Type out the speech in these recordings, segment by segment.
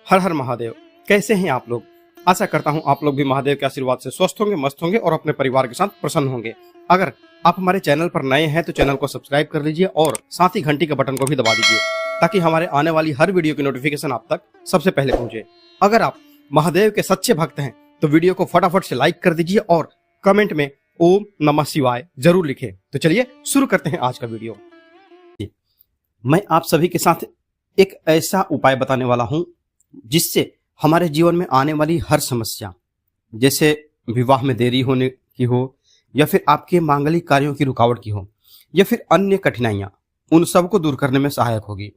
हर हर महादेव। कैसे हैं आप लोग? आशा करता हूं आप लोग भी महादेव के आशीर्वाद से स्वस्थ होंगे, मस्त होंगे और अपने परिवार के साथ प्रसन्न होंगे। अगर आप हमारे चैनल पर नए हैं तो चैनल को सब्सक्राइब कर लीजिए और साथ ही घंटी के बटन को भी दबा दीजिए ताकि हमारे आने वाली हर वीडियो की नोटिफिकेशन आप तक सबसे पहले पहुंचे। अगर आप महादेव के सच्चे भक्त हैं तो वीडियो को फटाफट से लाइक कर दीजिए और कमेंट में ओम नमः शिवाय जरूर लिखें। तो चलिए शुरू करते हैं आज का वीडियो। मैं आप सभी के साथ एक ऐसा उपाय बताने वाला हूं जिससे हमारे जीवन में आने वाली हर समस्या, जैसे विवाह में देरी होने की हो या फिर आपके मांगलिक कार्यों की रुकावट की हो या फिर अन्य कठिनाइयां, उन सब को दूर करने में सहायक होगी।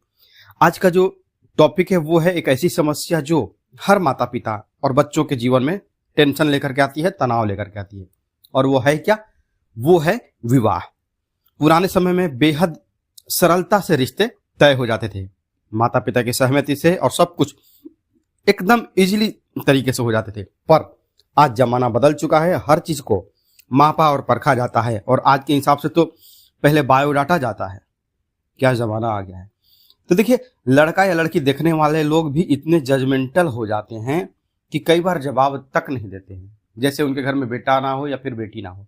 आज का जो टॉपिक है वो है एक ऐसी समस्या जो हर माता पिता और बच्चों के जीवन में टेंशन लेकर के आती है, तनाव लेकर के आती है। और वो है क्या? वो है विवाह। पुराने समय में बेहद सरलता से रिश्ते तय हो जाते थे, माता पिता की सहमति से, और सब कुछ एकदम इजीली तरीके से हो जाते थे। पर आज जमाना बदल चुका है, हर चीज को मापा और परखा जाता है और आज के हिसाब से तो पहले बायोडाटा जाता है। क्या जमाना आ गया है। तो देखिए, लड़का या लड़की देखने वाले लोग भी इतने जजमेंटल हो जाते हैं कि कई बार जवाब तक नहीं देते हैं, जैसे उनके घर में बेटा ना हो या फिर बेटी ना हो।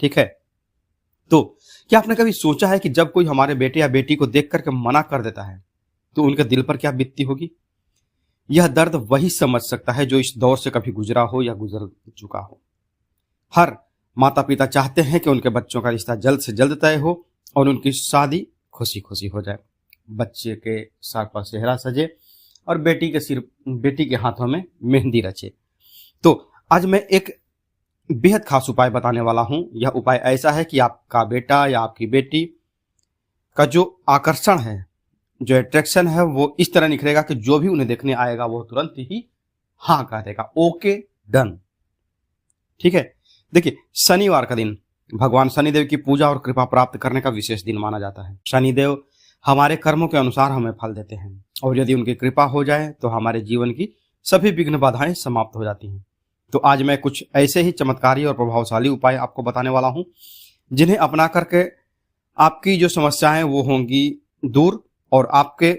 ठीक है, तो क्या आपने कभी सोचा है कि जब कोई हमारे बेटे या बेटी को देख करके मना कर देता है तो उनके दिल पर क्या बीतती होगी? यह दर्द वही समझ सकता है जो इस दौर से कभी गुजरा हो या गुजर चुका हो। हर माता पिता चाहते हैं कि उनके बच्चों का रिश्ता जल्द से जल्द तय हो और उनकी शादी खुशी खुशी हो जाए, बच्चे के सर पर सेहरा सजे और बेटी के हाथों में मेहंदी रचे। तो आज मैं एक बेहद खास उपाय बताने वाला हूं। यह उपाय ऐसा है कि आपका बेटा या आपकी बेटी का जो आकर्षण है, जो अट्रैक्शन है, वो इस तरह निखरेगा कि जो भी उन्हें देखने आएगा वो तुरंत ही हाँ कह देगा, ओके डन। ठीक है, देखिए, शनिवार का दिन भगवान शनिदेव की पूजा और कृपा प्राप्त करने का विशेष दिन माना जाता है। शनिदेव हमारे कर्मों के अनुसार हमें फल देते हैं और यदि उनकी कृपा हो जाए तो हमारे जीवन की सभी विघ्न बाधाएं समाप्त हो जाती हैं। तो आज मैं कुछ ऐसे ही चमत्कारी और प्रभावशाली उपाय आपको बताने वाला हूं जिन्हें अपना करके आपकी जो समस्याएं वो होंगी दूर और आपके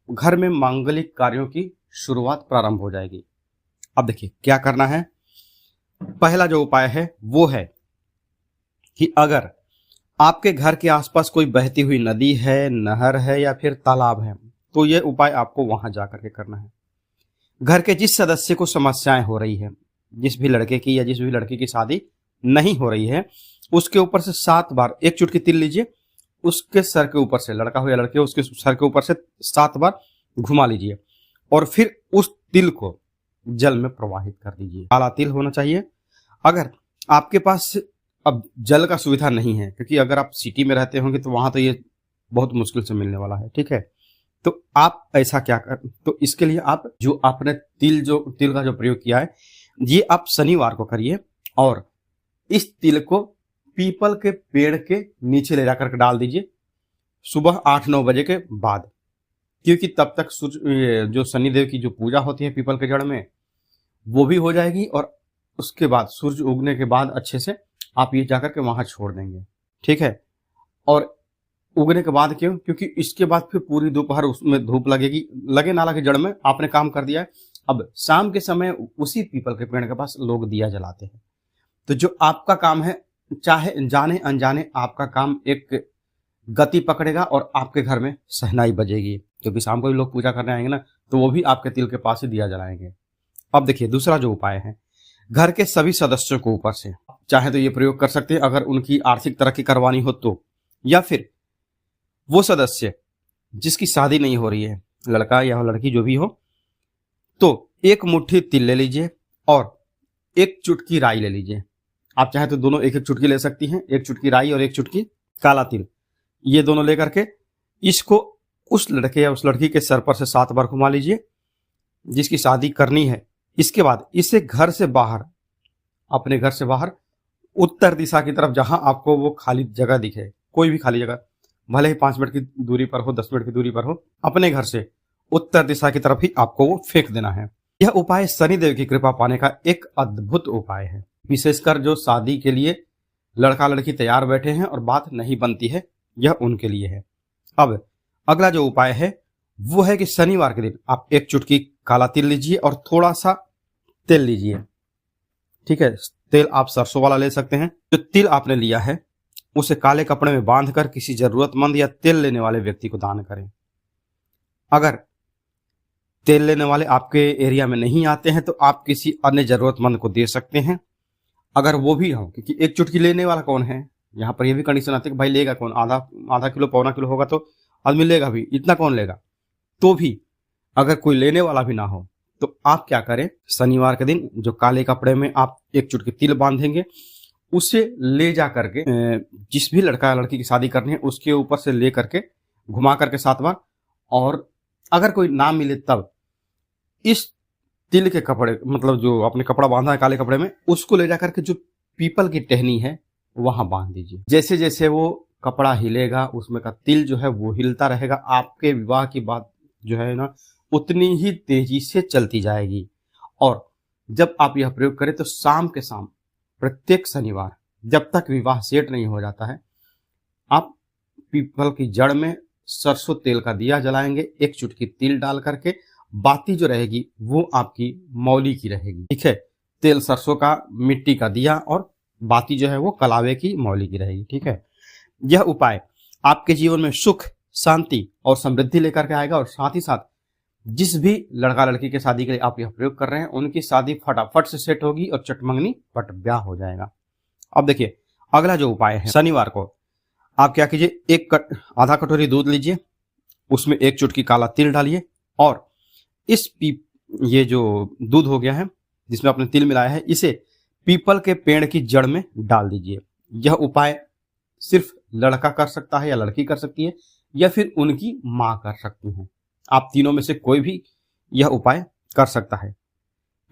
घर में मांगलिक कार्यों की शुरुआत प्रारंभ हो जाएगी। अब देखिए क्या करना है। पहला जो उपाय है वो है कि अगर आपके घर के आसपास कोई बहती हुई नदी है, नहर है या फिर तालाब है तो यह उपाय आपको वहां जाकर के करना है। घर के जिस सदस्य को समस्याएं हो रही है, जिस भी लड़के की या जिस भी लड़की की शादी नहीं हो रही है, उसके ऊपर से 7 बार एक चुटकी तिल लीजिए, उसके सर के ऊपर से, लड़का हो या लड़के हो, उसके सर के ऊपर से 7 बार घुमा लीजिए और फिर उस तिल को जल में प्रवाहित कर दीजिए। काला तिल होना चाहिए। अगर आपके पास अब जल का सुविधा नहीं है, क्योंकि अगर आप सिटी में रहते होंगे तो वहां तो ये बहुत मुश्किल से मिलने वाला है। ठीक है, तो आप ऐसा क्या कर, तो इसके लिए आप जो आपने तिल का जो प्रयोग किया है ये आप शनिवार को करिए और इस तिल को पीपल के पेड़ के नीचे ले जाकर के डाल दीजिए सुबह 8-9 बजे के बाद, क्योंकि तब तक सूर्य जो शनिदेव की जो पूजा होती है पीपल के जड़ में वो भी हो जाएगी और उसके बाद सूर्य उगने के बाद अच्छे से आप ये जाकर के वहां छोड़ देंगे। ठीक है, और उगने के बाद क्यों? क्योंकि इसके बाद फिर पूरी दोपहर उसमें धूप लगेगी, लगे ना लगे जड़ में आपने काम कर दिया है। अब शाम के समय उसी पीपल के पेड़ के पास लोग दिया जलाते हैं। तो जो आपका काम है, चाहे जाने अनजाने आपका काम एक गति पकड़ेगा और आपके घर में शहनाई बजेगी, क्योंकि शाम को भी लोग पूजा करने आएंगे ना, तो वो भी आपके तिल के पास ही दिया जलाएंगे। अब देखिए दूसरा जो उपाय है, घर के सभी सदस्यों को ऊपर से, चाहे तो ये प्रयोग कर सकते हैं अगर उनकी आर्थिक तरक्की करवानी हो तो, या फिर वो सदस्य जिसकी शादी नहीं हो रही है, लड़का या लड़की जो भी हो, तो एक मुट्ठी तिल ले लीजिए और एक चुटकी राई ले लीजिए। आप चाहे तो दोनों एक एक चुटकी ले सकती हैं, एक चुटकी राई और एक चुटकी काला तिल, ये दोनों लेकर के इसको उस लड़के या उस लड़की के सर पर से 7 बार घुमा लीजिए जिसकी शादी करनी है। इसके बाद इसे घर से बाहर, अपने घर से बाहर उत्तर दिशा की तरफ, जहां आपको वो खाली जगह दिखे, कोई भी खाली जगह, भले ही 5 मिनट की दूरी पर हो, 10 मिनट की दूरी पर हो, अपने घर से उत्तर दिशा की तरफ ही आपको वो फेंक देना है। यह उपाय शनिदेव की कृपा पाने का एक अद्भुत उपाय है, विशेषकर जो शादी के लिए लड़का लड़की तैयार बैठे हैं और बात नहीं बनती है, यह उनके लिए है। अब अगला जो उपाय है वो है कि शनिवार के दिन आप एक चुटकी काला तिल लीजिए और थोड़ा सा तेल लीजिए। ठीक है, तेल आप सरसों वाला ले सकते हैं। जो तिल आपने लिया है उसे काले कपड़े में बांधकर किसी जरूरतमंद या तेल लेने वाले व्यक्ति को दान करें। अगर तेल लेने वाले आपके एरिया में नहीं आते हैं तो आप किसी अन्य जरूरतमंद को दे सकते हैं। अगर वो भी हो, क्योंकि एक चुटकी लेने वाला कौन है, यहाँ पर ये भी कंडीशन आती है कि भाई लेगा कौन, आधा किलो पौना किलो होगा तो आदमी लेगा भी, इतना कौन लेगा। तो भी अगर कोई लेने वाला भी ना हो तो आप क्या करें, शनिवार के दिन जो काले कपड़े में आप एक चुटकी तिल बांधेंगे उसे ले जा करके जिस भी लड़का या लड़की की शादी करनी है उसके ऊपर से ले करके घुमा करके 7 बार, और अगर कोई ना मिले तब इस तिल के कपड़े, मतलब जो आपने कपड़ा बांधा है काले कपड़े में, उसको ले जा करके जो पीपल की टहनी है वहां बांध दीजिए। जैसे जैसे वो कपड़ा हिलेगा उसमें का तिल जो है वो हिलता रहेगा। आपके विवाह की बात जो है ना उतनी ही तेजी से चलती जाएगी। और जब आप यह प्रयोग करें तो शाम के शाम प्रत्येक शनिवार जब तक विवाह सेट नहीं हो जाता है आप पीपल की जड़ में सरसों तेल का दिया जलाएंगे, एक चुटकी तिल डाल करके। बाती जो रहेगी वो आपकी मौली की रहेगी। ठीक है, तेल सरसों का, मिट्टी का दिया और बाती जो है वो कलावे की मौली की रहेगी। ठीक है, यह उपाय आपके जीवन में सुख, शांति और समृद्धि लेकर के आएगा। और साथ ही साथ जिस भी लड़का लड़की के शादी के लिए आप यह प्रयोग कर रहे हैं उनकी शादी फटाफट से सेट होगी और चटमंगनी पट ब्याह हो जाएगा। अब देखिए अगला जो उपाय है, शनिवार को आप क्या कीजिए, आधा कटोरी दूध लीजिए, उसमें एक चुटकी काला तिल डालिए और ये जो दूध हो गया है जिसमें आपने तिल मिलाया है इसे पीपल के पेड़ की जड़ में डाल दीजिए। यह उपाय सिर्फ लड़का कर सकता है या लड़की कर सकती है या फिर उनकी मां कर सकती है। आप तीनों में से कोई भी यह उपाय कर सकता है।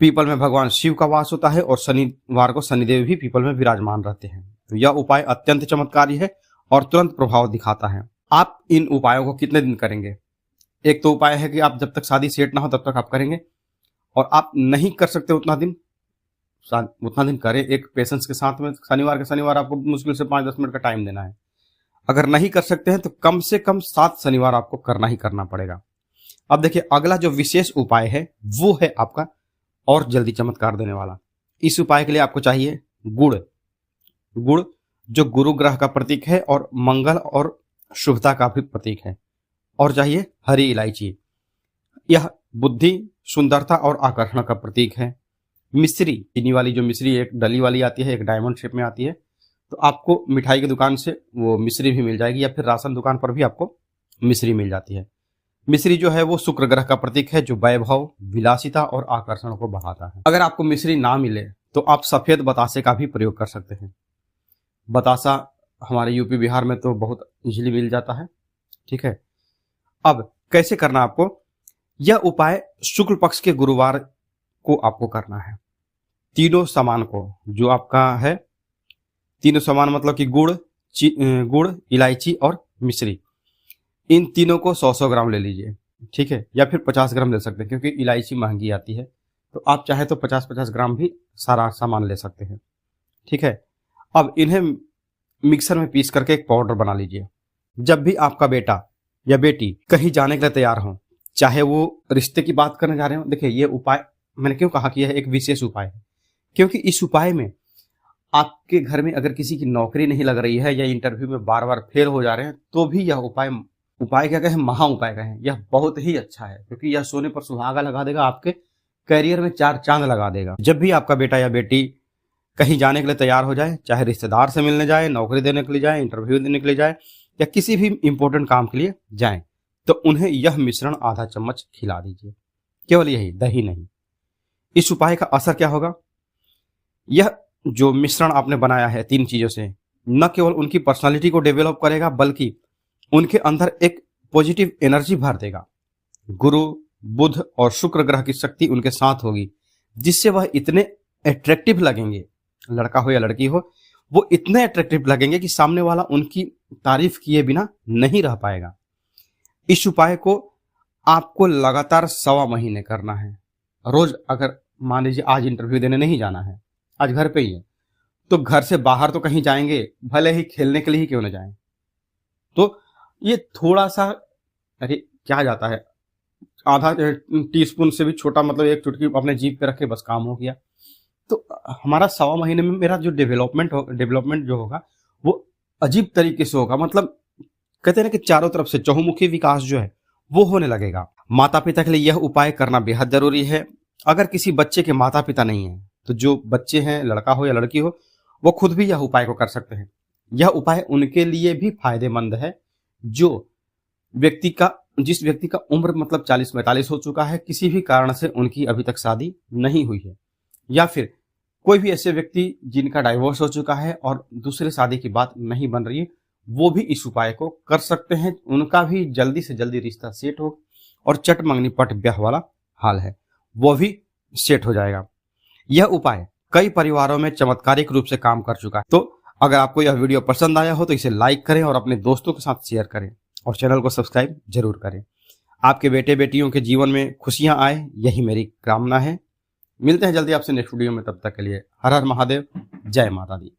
पीपल में भगवान शिव का वास होता है और शनिवार को शनिदेव भी पीपल में विराजमान रहते हैं। तो यह उपाय अत्यंत चमत्कारी है और तुरंत प्रभाव दिखाता है। आप इन उपायों को कितने दिन करेंगे? एक तो उपाय है कि आप जब तक शादी सेट ना हो तब तक आप करेंगे, और आप नहीं कर सकते उतना दिन करें एक पेशेंस के साथ में। शनिवार के शनिवार आपको मुश्किल से 5-10 मिनट का टाइम देना है। अगर नहीं कर सकते हैं तो कम से कम 7 शनिवार आपको करना ही करना पड़ेगा। अब देखिए अगला जो विशेष उपाय है वो है आपका और जल्दी चमत्कार देने वाला। इस उपाय के लिए आपको चाहिए गुड़ जो गुरु ग्रह का प्रतीक है और मंगल और शुभता का भी प्रतीक है, और चाहिए हरी इलायची, यह बुद्धि, सुंदरता और आकर्षण का प्रतीक है। मिश्री, चीनी वाली जो मिश्री एक डली वाली आती है, एक डायमंड शेप में आती है, तो आपको मिठाई की दुकान से वो मिश्री भी मिल जाएगी या फिर राशन दुकान पर भी आपको मिश्री मिल जाती है। मिश्री जो है वो शुक्र ग्रह का प्रतीक है जो वैभव, विलासिता और आकर्षण को बढ़ाता है। अगर आपको मिश्री ना मिले तो आप सफेद बतासे का भी प्रयोग कर सकते हैं। बतासा हमारे यूपी बिहार में तो बहुत इजीली मिल जाता है। ठीक है, अब कैसे करना आपको, यह उपाय शुक्ल पक्ष के गुरुवार को आपको करना है। तीनों सामान को जो आपका है, तीनों सामान मतलब कि गुड़, इलायची और मिश्री, इन तीनों को 100-100 ग्राम ले लीजिए। ठीक है, या फिर 50 ग्राम ले सकते हैं क्योंकि इलायची महंगी आती है, तो आप चाहे तो 50-50 ग्राम भी सारा सामान ले सकते हैं। ठीक है, अब इन्हें मिक्सर में पीस करके एक पाउडर बना लीजिए। जब भी आपका बेटा या बेटी कहीं जाने के लिए तैयार हो, चाहे वो रिश्ते की बात करने जा रहे हो, देखिए ये उपाय मैंने क्यों कहा कि यह एक विशेष उपाय है, क्योंकि इस उपाय में आपके घर में अगर किसी की नौकरी नहीं लग रही है या इंटरव्यू में बार बार फेल हो जा रहे हैं तो भी यह उपाय क्या कहें, महा उपाय कहें, यह बहुत ही अच्छा है क्योंकि यह सोने पर सुहागा लगा देगा, आपके करियर में 4 चांद लगा देगा। जब भी आपका बेटा या बेटी कहीं जाने के लिए तैयार हो जाए, चाहे रिश्तेदार से मिलने जाए, नौकरी देने के लिए जाए, इंटरव्यू देने के लिए जाए या किसी भी इंपॉर्टेंट काम के लिए जाए, तो उन्हें यह मिश्रण आधा चम्मच खिला दीजिए। केवल यही, दही नहीं। इस उपाय का असर क्या होगा, यह जो मिश्रण आपने बनाया है 3 चीजों से, न केवल उनकी पर्सनालिटी को डेवलप करेगा बल्कि उनके अंदर एक पॉजिटिव एनर्जी भर देगा। गुरु, बुध और शुक्र ग्रह की शक्ति उनके साथ होगी, जिससे वह इतने अट्रैक्टिव लगेंगे, लड़का हो या लड़की हो, वो इतने अट्रैक्टिव लगेंगे कि सामने वाला उनकी तारीफ किए बिना नहीं रह पाएगा। इस उपाय को आपको लगातार 1.25 महीने करना है। रोज अगर मान लीजिए आज इंटरव्यू देने नहीं जाना है, आज घर पे ही है, तो घर से बाहर तो कहीं जाएंगे, भले ही खेलने के लिए ही क्यों न जाएं, तो ये थोड़ा सा, अरे क्या जाता है, आधा टीस्पून से भी छोटा, मतलब एक चुटकी अपने जीभ पे रखे, बस काम हो गया। तो हमारा 1.25 महीने में मेरा जो डेवलपमेंट जो होगा वो अजीब तरीके से होगा। मतलब कहते हैं ना कि चारों तरफ से चहुमुखी विकास जो है वो होने लगेगा। माता पिता के लिए यह उपाय करना बेहद जरूरी है। अगर किसी बच्चे के माता पिता नहीं है तो जो बच्चे हैं, लड़का हो या लड़की हो, वो खुद भी यह उपाय को कर सकते हैं। यह उपाय उनके लिए भी फायदेमंद है जिस व्यक्ति का उम्र मतलब 40-45 हो चुका है, किसी भी कारण से उनकी अभी तक शादी नहीं हुई है, या फिर कोई भी ऐसे व्यक्ति जिनका डाइवोर्स हो चुका है और दूसरे शादी की बात नहीं बन रही है, वो भी इस उपाय को कर सकते हैं। उनका भी जल्दी से जल्दी रिश्ता सेट हो और चट मंगनी पट ब्याह वाला हाल है वो भी सेट हो जाएगा। यह उपाय कई परिवारों में चमत्कारिक रूप से काम कर चुका है। तो अगर आपको यह वीडियो पसंद आया हो तो इसे लाइक करें और अपने दोस्तों के साथ शेयर करें और चैनल को सब्सक्राइब जरूर करें। आपके बेटे बेटियों के जीवन में खुशियां आए, यही मेरी कामना है। मिलते हैं जल्दी आपसे नेक्स्ट वीडियो में, तब तक के लिए हर हर महादेव, जय माता दी।